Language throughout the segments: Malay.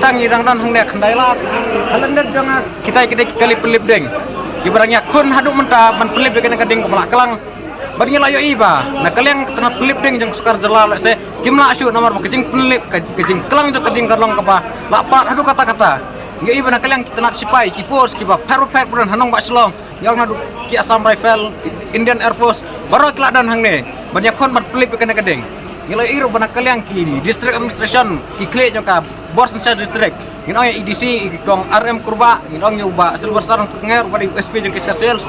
tang irang dan hang nek khandai la halan net jang kita kali pelip deng ibarangnya kun haduk menta ban pelip kena kading kemalak kelang barinya layo iba na kaleng tena pelip deng jang sukar jela le se kimla asyu nomor kejing pelip kejing kelang jang kading karlong kapa lapat haduk kata-kata ya iba na kaleng tena sipai ki force ki ba perfect buran hanong ba selong yang haduk ki Assam Rifle Indian Air Force baro keladan hang ne banyak kon ban pelip kena kading ngelo iru bana kaleng ki district administration ki kle joka bos sa district ngino ya EDC kong RM kurba ngino nyoba silver sarang tenger pada USP jeung kiska sales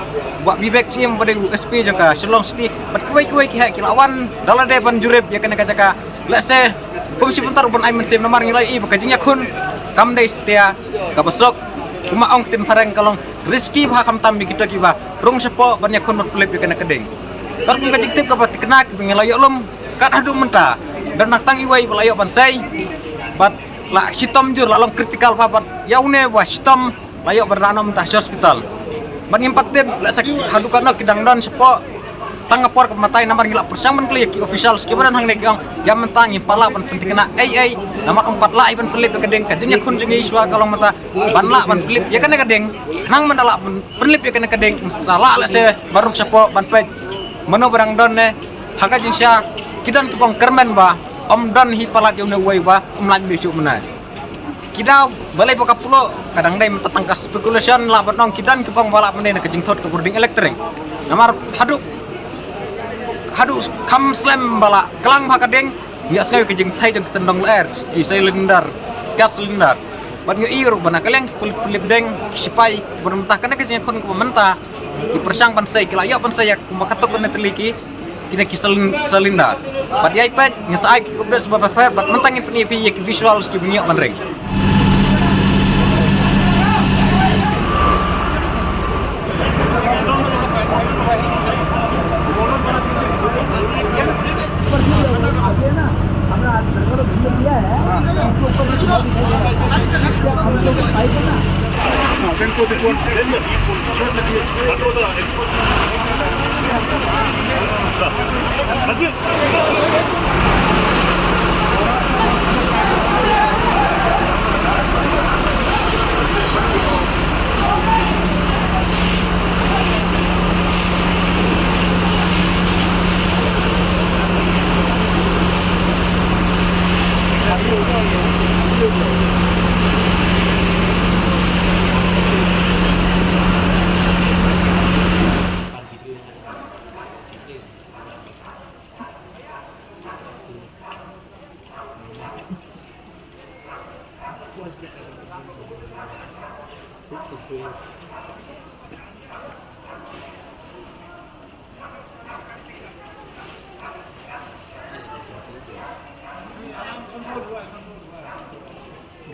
buat bibek sim pada USP jeung ka Shillong City bat kuai ki kilawan dala de ban jurep ya kena kajaka let's say komisi bentar pun ai mensim nomor ngilo i bakajingnya kun kam dai setia ka besok kuma ong tim pareng kalong rezeki bah kam tambi kita ki ba rung sepo banyak kun berpelip kena kedeng tar pun kajik tip ka bat kena ngilo lum kat hadu menta dan nak tangi wai pelayo bansai bat la sitom jur la long kritikal papat yaune wa sitom layo bernanom tah hospital ban ngimpatin la sak hadu kana kidang don sepo tangapor ke matai nomor ngila persaman kli ki official skibaran hang nek yang jam mentang pala ban penting kena ai nomor 4 la iban pelip kedeng kajenya kun jengi iswa kalong mata ban la ban pelip ya kena kedeng nang mandala pelip ya kena kedeng salah la se baru sepo ban pe mano barang don ne haka jinsya kidan kepong kermen ba om don hi palat yung naway ba umlan bisu mena kita balai boka pulo kadang dai mentatangkas speculation labat nong kidan kepong balap mena kejing thot ke burding elektrik namar haduk kam slam bala kelang ba kadeng bias ngayu kejing thai jeng tendong air ki silinder gas silinder ban yo iru bana kaleng kulip deng sipai bermentah kana kejing kon ko mentah di persang pansai kilayo pansai kumakatok kon teliki kina kisalinda pat yai pet ngesai ki ubres sebab fair bat mentangin penipi ya visual ski bunyi manreng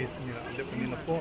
Bismillah, ada penilai po.